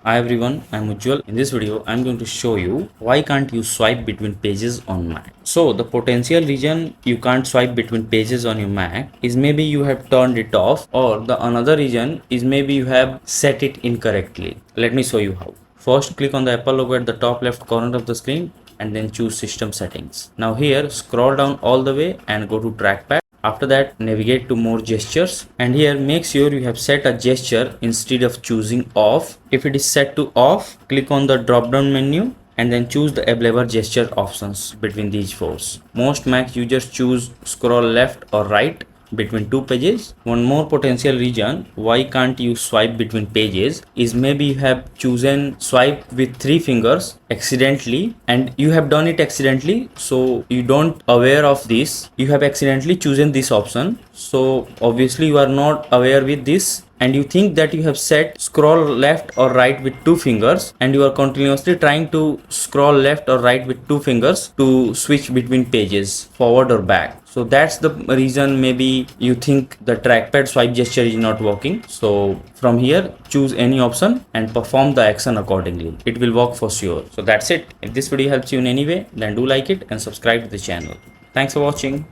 Hi everyone, I'm Ujjwal. In this video, I'm going to show you why can't you swipe between pages on Mac. So the potential reason you can't swipe between pages on your Mac is maybe you have turned it off, or the another reason is maybe you have set it incorrectly. Let me show you how. First, click on the Apple logo at the top left corner of the screen and then choose System Settings. Now here, scroll down all the way and go to Trackpad. After that, navigate to more gestures, and here make sure you have set a gesture instead of choosing off. If it is set to off, click on the drop down menu and then choose the available gesture options between these four. Most Mac users choose scroll left or right between two pages. One more potential reason why can't you swipe between pages is maybe you have chosen swipe with three fingers accidentally, and you have done it accidentally, so you don't aware of this. You have accidentally chosen this option, so obviously you are not aware with this, and you think that you have set scroll left or right with two fingers, and you are continuously trying to scroll left or right with two fingers to switch between pages forward or back. So that's the reason maybe you think the trackpad swipe gesture is not working. So from here, choose any option and perform the action accordingly. It will work for sure. So that's it. If this video helps you in any way, then do like it and subscribe to the channel. Thanks for watching.